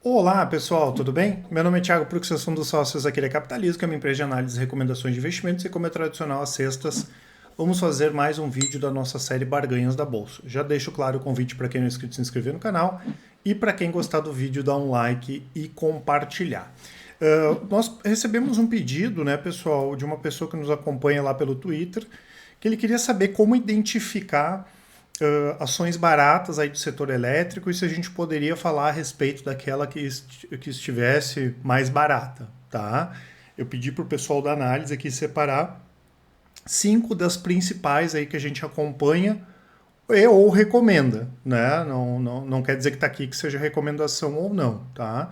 Olá pessoal, tudo bem? Meu nome é Thiago Prux, eu sou um dos sócios aqui da Capitalismo, que é uma empresa de análise e recomendações de investimentos, e como é tradicional às sextas, vamos fazer mais um vídeo da nossa série Barganhas da Bolsa. Já deixo claro o convite para quem não é inscrito se inscrever no canal e para quem gostar do vídeo dar um like e compartilhar. Nós recebemos um pedido, né, pessoal, de uma pessoa que nos acompanha lá pelo Twitter, que ele queria saber como identificar ações baratas aí do setor elétrico e se a gente poderia falar a respeito daquela que estivesse mais barata, tá? Eu pedi para o pessoal da análise aqui separar 5 das principais aí que a gente acompanha ou recomenda, né? Não quer dizer que está aqui que seja recomendação ou não, tá?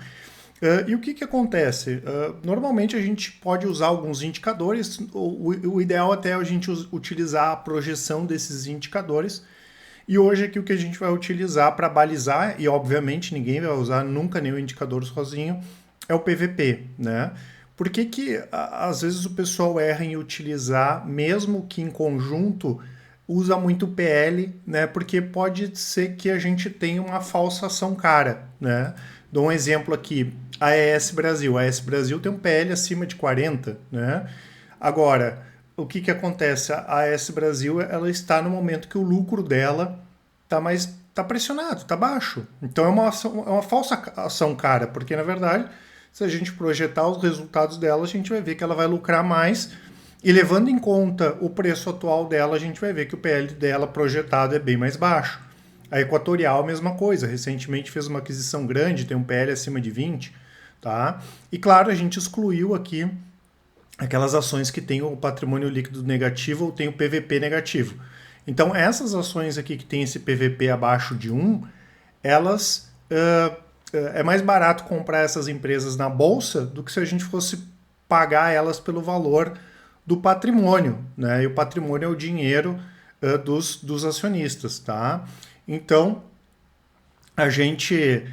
E o que acontece? Normalmente a gente pode usar alguns indicadores, o ideal até é a gente utilizar a projeção desses indicadores. E hoje aqui o que a gente vai utilizar para balizar, e obviamente ninguém vai usar nunca nenhum indicador sozinho, é o PVP, né? Por que que às vezes o pessoal erra em utilizar, mesmo que em conjunto, usa muito PL, né? Porque pode ser que a gente tenha uma falsa ação cara, né? Dou um exemplo aqui, a ES Brasil. A ES Brasil tem um PL acima de 40, né? Agora, o que que acontece? A AS Brasil, ela está no momento que o lucro dela tá pressionado, tá baixo. Então é uma falsa ação cara, porque na verdade, se a gente projetar os resultados dela, a gente vai ver que ela vai lucrar mais. E levando em conta o preço atual dela, a gente vai ver que o PL dela projetado é bem mais baixo. A Equatorial, a mesma coisa. Recentemente fez uma aquisição grande, tem um PL acima de 20, tá? E claro, a gente excluiu aqui aquelas ações que têm o patrimônio líquido negativo ou têm o PVP negativo. Então, essas ações aqui que têm esse PVP abaixo de 1, elas é mais barato comprar essas empresas na bolsa do que se a gente fosse pagar elas pelo valor do patrimônio, né? E o patrimônio é o dinheiro dos acionistas, tá? Então, a gente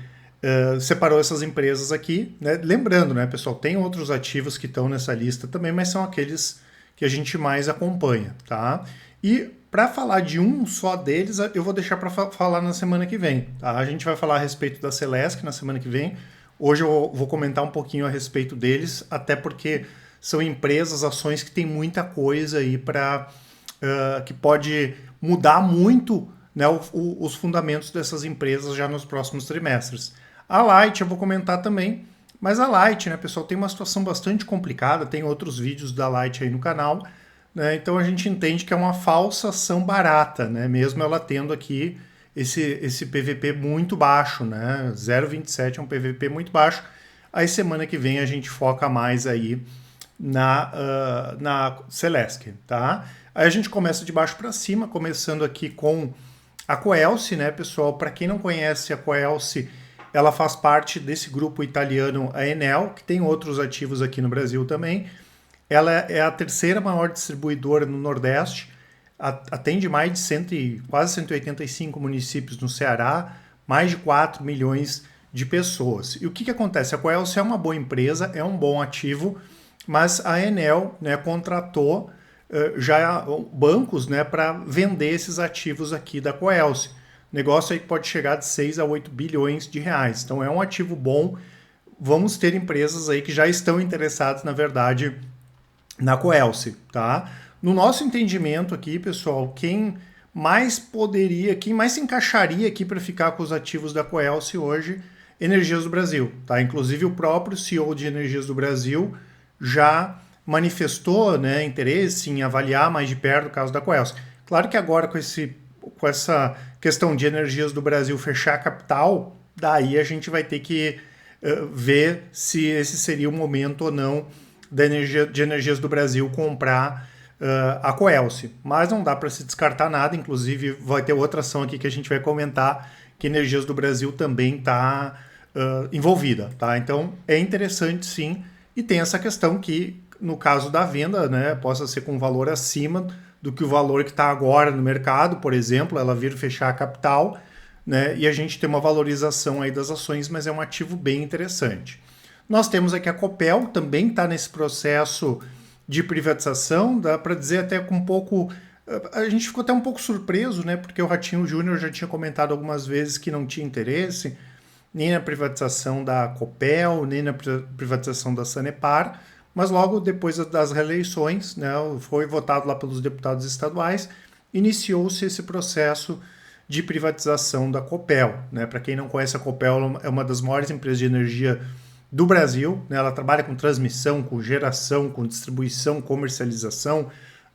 separou essas empresas aqui, né? Lembrando, né, pessoal, tem outros ativos que estão nessa lista também, mas são aqueles que a gente mais acompanha, tá? E para falar de um só deles, eu vou deixar para falar na semana que vem, tá? A gente vai falar a respeito da Celesc na semana que vem. Hoje eu vou comentar um pouquinho a respeito deles, até porque são empresas, ações que tem muita coisa aí para que pode mudar muito, né, os fundamentos dessas empresas já nos próximos trimestres. A Light eu vou comentar também, mas a Light, né, pessoal, tem uma situação bastante complicada, tem outros vídeos da Light aí no canal, né, então a gente entende que é uma falsa ação barata, né, mesmo ela tendo aqui esse PVP muito baixo, né, 0,27 é um PVP muito baixo. Aí semana que vem a gente foca mais aí na Celesc, tá? Aí a gente começa de baixo para cima, começando aqui com a Coelce, né, pessoal? Para quem não conhece a Coelce, ela faz parte desse grupo italiano, a Enel, que tem outros ativos aqui no Brasil também. Ela é a terceira maior distribuidora no Nordeste, atende mais de quase 185 municípios no Ceará, mais de 4 milhões de pessoas. E o que acontece? A Coelce é uma boa empresa, é um bom ativo, mas a Enel, né, contratou já bancos, né, para vender esses ativos aqui da Coelce. Negócio aí que pode chegar de 6 a 8 bilhões de reais. Então é um ativo bom. Vamos ter empresas aí que já estão interessadas, na verdade, na Coelce, tá? No nosso entendimento aqui, pessoal, quem mais se encaixaria aqui para ficar com os ativos da Coelce hoje, Energias do Brasil, tá? Inclusive o próprio CEO de Energias do Brasil já manifestou, né, interesse em avaliar mais de perto o caso da Coelce. Claro que agora com essa questão de Energias do Brasil fechar a capital, daí a gente vai ter que ver se esse seria o momento ou não de Energias do Brasil comprar a Coelce. Mas não dá para se descartar nada, inclusive vai ter outra ação aqui que a gente vai comentar que Energias do Brasil também está envolvida, tá? Então é interessante sim, e tem essa questão que no caso da venda, né, possa ser com um valor acima do que o valor que está agora no mercado, por exemplo, ela vir fechar a capital, né, e a gente tem uma valorização aí das ações, mas é um ativo bem interessante. Nós temos aqui a Copel, também está nesse processo de privatização, dá para dizer até com um pouco... A gente ficou até um pouco surpreso, né, porque o Ratinho Júnior já tinha comentado algumas vezes que não tinha interesse, nem na privatização da Copel, nem na privatização da Sanepar, mas logo depois das reeleições, né, foi votado lá pelos deputados estaduais, iniciou-se esse processo de privatização da Copel. Né? Para quem não conhece, a Copel é uma das maiores empresas de energia do Brasil, né? Ela trabalha com transmissão, com geração, com distribuição, comercialização,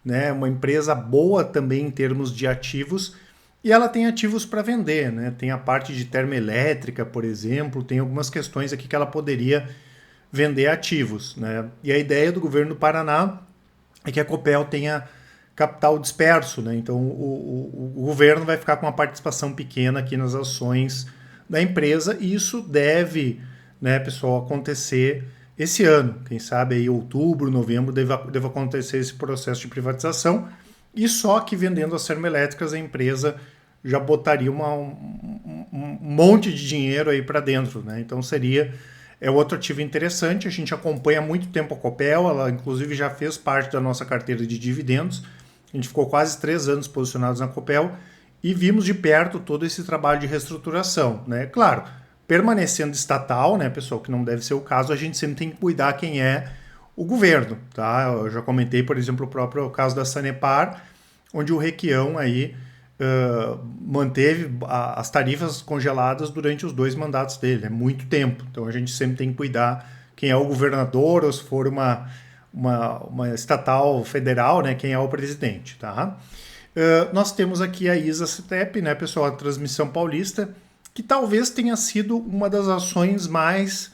né? Uma empresa boa também em termos de ativos, e ela tem ativos para vender, né? Tem a parte de termoelétrica, por exemplo, tem algumas questões aqui que ela poderia vender ativos, né? E a ideia do governo do Paraná é que a Copel tenha capital disperso, né? Então o governo vai ficar com uma participação pequena aqui nas ações da empresa, e isso deve, né, pessoal, acontecer esse ano. Quem sabe aí outubro, novembro deve acontecer esse processo de privatização, e só que vendendo as termoelétricas a empresa já botaria um monte de dinheiro aí para dentro, né? Então é outro ativo interessante. A gente acompanha há muito tempo a Copel, ela inclusive já fez parte da nossa carteira de dividendos. A gente ficou quase 3 anos posicionados na Copel e vimos de perto todo esse trabalho de reestruturação, né? Claro, permanecendo estatal, né, pessoal, que não deve ser o caso, a gente sempre tem que cuidar quem é o governo, tá? Eu já comentei, por exemplo, o próprio caso da Sanepar, onde o Requião aí manteve as tarifas congeladas durante os 2 mandatos dele, é muito tempo. Então a gente sempre tem que cuidar quem é o governador, ou se for uma estatal federal, né, quem é o presidente, tá? Nós temos aqui a ISA-CTEP, né, pessoal, a Transmissão Paulista, que talvez tenha sido uma das ações mais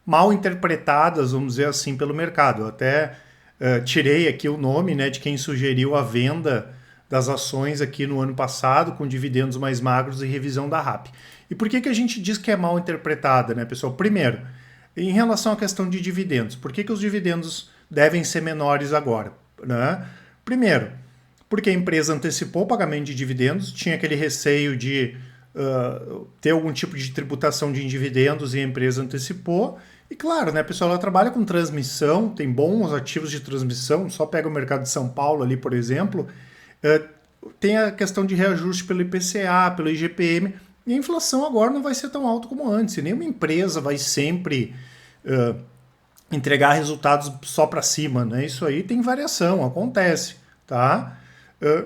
mal interpretadas, vamos dizer assim, pelo mercado. Eu até tirei aqui o nome, né, de quem sugeriu a venda das ações aqui no ano passado, com dividendos mais magros e revisão da RAP. E por que a gente diz que é mal interpretada, né, pessoal? Primeiro, em relação à questão de dividendos, por que os dividendos devem ser menores agora, né? Primeiro, porque a empresa antecipou o pagamento de dividendos, tinha aquele receio de ter algum tipo de tributação de dividendos, e a empresa antecipou. E claro, né, pessoal, ela trabalha com transmissão, tem bons ativos de transmissão, só pega o mercado de São Paulo ali, por exemplo, tem a questão de reajuste pelo IPCA, pelo IGPM, e a inflação agora não vai ser tão alta como antes, e nenhuma empresa vai sempre entregar resultados só para cima, né? Isso aí tem variação, acontece, tá?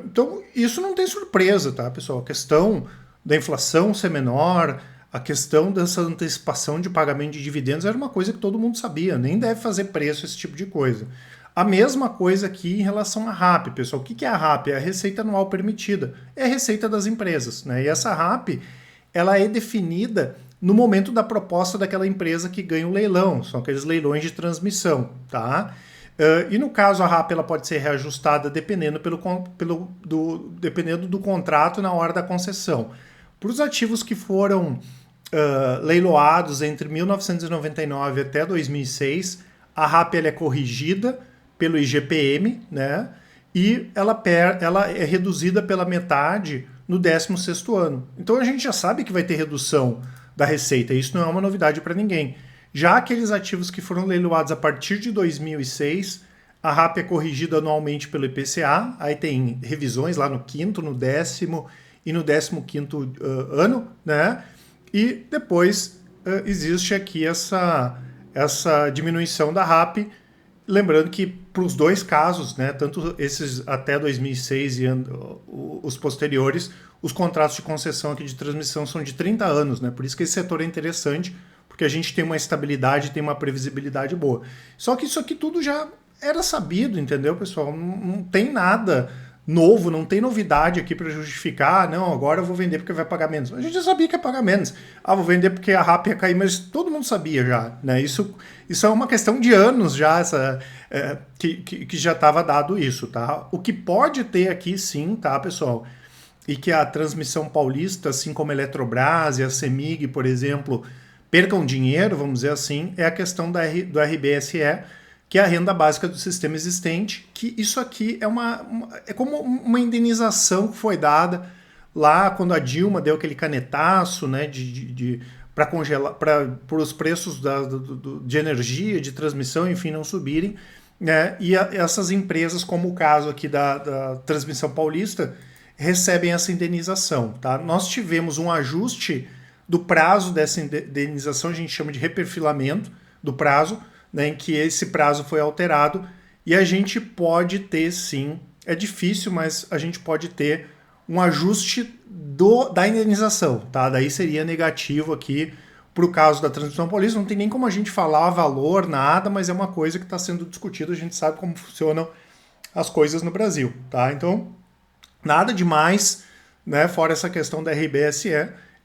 Então, isso não tem surpresa, tá, pessoal? A questão da inflação ser menor, a questão dessa antecipação de pagamento de dividendos era uma coisa que todo mundo sabia, nem deve fazer preço esse tipo de coisa. A mesma coisa aqui em relação à RAP, pessoal. O que é a RAP? É a receita anual permitida. É a receita das empresas, né? E essa RAP, ela é definida no momento da proposta daquela empresa que ganha o leilão. São aqueles leilões de transmissão, tá? E no caso, a RAP ela pode ser reajustada dependendo, dependendo do contrato na hora da concessão. Para os ativos que foram leiloados entre 1999 até 2006, a RAP ela é corrigida pelo IGPM, né? E ela é reduzida pela metade no 16º ano. Então a gente já sabe que vai ter redução da receita, isso não é uma novidade para ninguém. Já aqueles ativos que foram leiloados a partir de 2006, a RAP é corrigida anualmente pelo IPCA, aí tem revisões lá no 5º, no 10º e no 15º ano, né? E depois existe aqui essa diminuição da RAP, lembrando que para os 2 casos, né, tanto esses até 2006 e os posteriores, os contratos de concessão aqui de transmissão são de 30 anos, né? Por isso que esse setor é interessante, porque a gente tem uma estabilidade, tem uma previsibilidade boa. Só que isso aqui tudo já era sabido, entendeu, pessoal? Não tem nada novo, não tem novidade aqui para justificar, não, agora eu vou vender porque vai pagar menos. A gente já sabia que ia pagar menos. Vou vender porque a RAP ia cair, mas todo mundo sabia já, né? Isso é uma questão de anos já, que já estava dado isso, tá? O que pode ter aqui sim, tá, pessoal? E que a Transmissão Paulista, assim como a Eletrobras e a CEMIG, por exemplo, percam dinheiro, vamos dizer assim, é a questão do RBSE, que é a renda básica do sistema existente, que isso aqui é como uma indenização que foi dada lá quando a Dilma deu aquele canetaço, né, para congelar, para os preços de energia, de transmissão, enfim, não subirem, né, e essas empresas, como o caso aqui da Transmissão Paulista, recebem essa indenização, tá? Nós tivemos um ajuste do prazo dessa indenização, a gente chama de reperfilamento do prazo, né, em que esse prazo foi alterado, e a gente pode ter sim, é difícil, mas a gente pode ter um ajuste da indenização, tá? Daí seria negativo aqui para o caso da transmissão paulista, não tem nem como a gente falar valor, nada, mas é uma coisa que está sendo discutida, a gente sabe como funcionam as coisas no Brasil, tá? Então, nada demais, né? Fora essa questão da RBSE,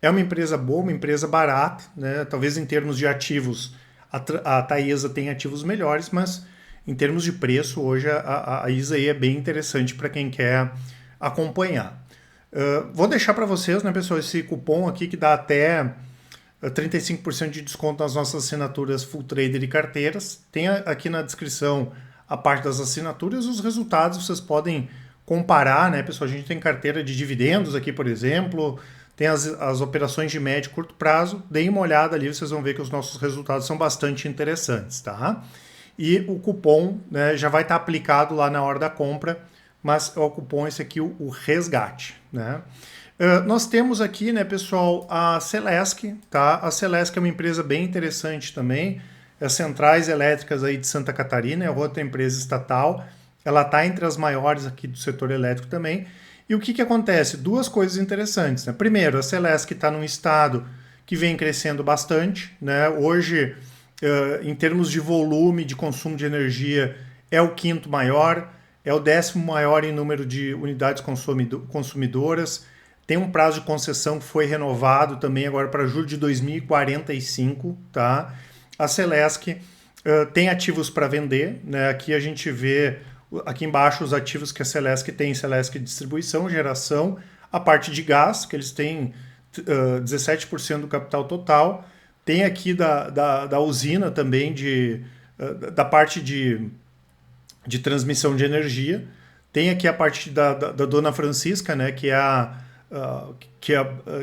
é uma empresa boa, uma empresa barata, né? Talvez em termos de ativos, a Taesa tem ativos melhores, mas em termos de preço, hoje a ISA aí é bem interessante para quem quer acompanhar. Vou deixar para vocês, né, pessoal, esse cupom aqui que dá até 35% de desconto nas nossas assinaturas Full Trader e carteiras. Tem aqui na descrição a parte das assinaturas, os resultados vocês podem comparar, né, pessoal? A gente tem carteira de dividendos aqui, por exemplo, tem as operações de médio e curto prazo. Deem uma olhada ali, vocês vão ver que os nossos resultados são bastante interessantes, tá? E o cupom, né, já vai estar aplicado lá na hora da compra, mas é o cupom esse aqui, o resgate, né? Nós temos aqui, né, pessoal, a Celesc, tá? A Celesc é uma empresa bem interessante também, é Centrais Elétricas aí de Santa Catarina, é outra empresa estatal, ela está entre as maiores aqui do setor elétrico também. E o que acontece? Duas coisas interessantes, né? Primeiro, a Celesc está num estado que vem crescendo bastante, né? Hoje, em termos de volume de consumo de energia, é o quinto maior, é o 10º maior em número de unidades consumidoras, tem um prazo de concessão que foi renovado também agora para julho de 2045, tá? A Celesc tem ativos para vender, né? Aqui a gente vê, aqui embaixo, os ativos que a Celesc tem, Celesc Distribuição, Geração, a parte de gás, que eles têm 17% do capital total, tem aqui da usina também, da parte de transmissão de energia, tem aqui a parte da Dona Francisca, né, que é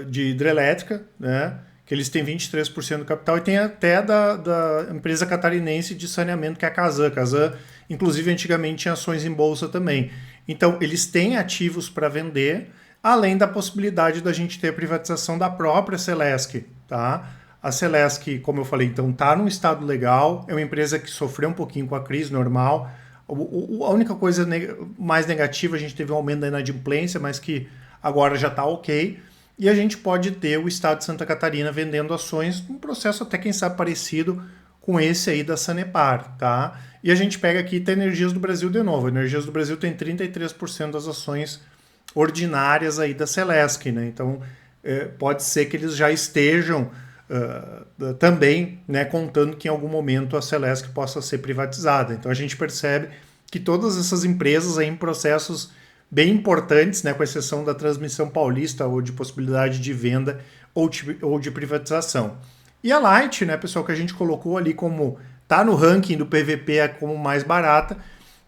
de hidrelétrica, né, que eles têm 23% do capital, e tem até da empresa catarinense de saneamento, que é a Casan. A Casan, inclusive, antigamente tinha ações em bolsa também. Então, eles têm ativos para vender, além da possibilidade da gente ter a privatização da própria Celesc, tá? A Celesc, como eu falei, então, está num estado legal, é uma empresa que sofreu um pouquinho com a crise normal. A única coisa mais negativa, a gente teve um aumento da inadimplência, mas que agora já está ok. E a gente pode ter o estado de Santa Catarina vendendo ações, um processo até, quem sabe, parecido com esse aí da Sanepar, tá? E a gente pega aqui, tem Energias do Brasil de novo. A Energias do Brasil tem 33% das ações ordinárias aí da Celesc, né? Então, pode ser que eles já estejam também, né, contando que em algum momento a Celesc possa ser privatizada. Então, a gente percebe que todas essas empresas aí em processos bem importantes, né, com exceção da Transmissão Paulista, ou de possibilidade de venda ou de privatização. E a Light, né, pessoal, que a gente colocou ali como tá no ranking do PVP como mais barata,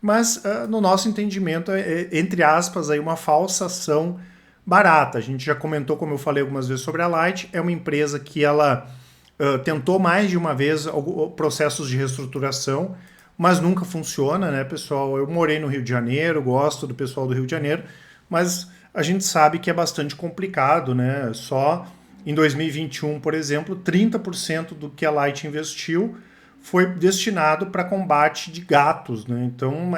mas no nosso entendimento entre aspas, aí uma falsa ação barata. A gente já comentou, como eu falei algumas vezes, sobre a Light, é uma empresa que ela tentou mais de uma vez processos de reestruturação, mas nunca funciona, né, pessoal? Eu morei no Rio de Janeiro, gosto do pessoal do Rio de Janeiro, mas a gente sabe que é bastante complicado, né? Só em 2021, por exemplo, 30% do que a Light investiu foi destinado para combate de gatos, né? Então,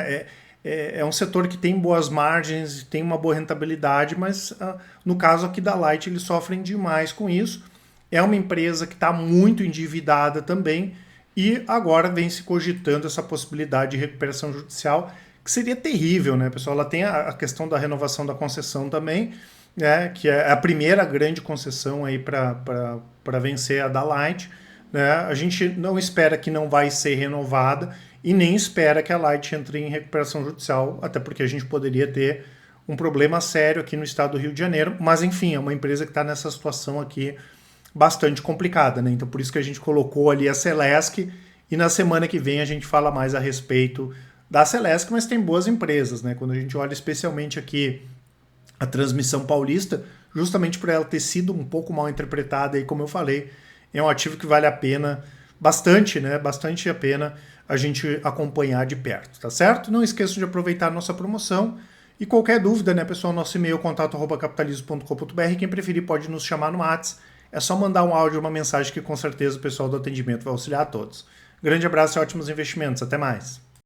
é um setor que tem boas margens, tem uma boa rentabilidade, mas no caso aqui da Light, eles sofrem demais com isso. É uma empresa que está muito endividada também, e agora vem se cogitando essa possibilidade de recuperação judicial, que seria terrível, né, pessoal? Ela tem a questão da renovação da concessão também, né, que é a primeira grande concessão aí para vencer a da Light, né? A gente não espera que não vai ser renovada e nem espera que a Light entre em recuperação judicial, até porque a gente poderia ter um problema sério aqui no estado do Rio de Janeiro, mas enfim, é uma empresa que está nessa situação aqui bastante complicada, né? Então por isso que a gente colocou ali a Celesc, e na semana que vem a gente fala mais a respeito da Celesc, mas tem boas empresas, né? Quando a gente olha especialmente aqui a Transmissão Paulista, justamente por ela ter sido um pouco mal interpretada, e como eu falei, é um ativo que vale a pena bastante, né? Bastante a pena a gente acompanhar de perto, tá certo? Não esqueçam de aproveitar a nossa promoção, e qualquer dúvida, né, pessoal, nosso e-mail contato@capitalismo.com.br, quem preferir pode nos chamar no WhatsApp, é só mandar um áudio ou uma mensagem que com certeza o pessoal do atendimento vai auxiliar a todos. Grande abraço e ótimos investimentos. Até mais!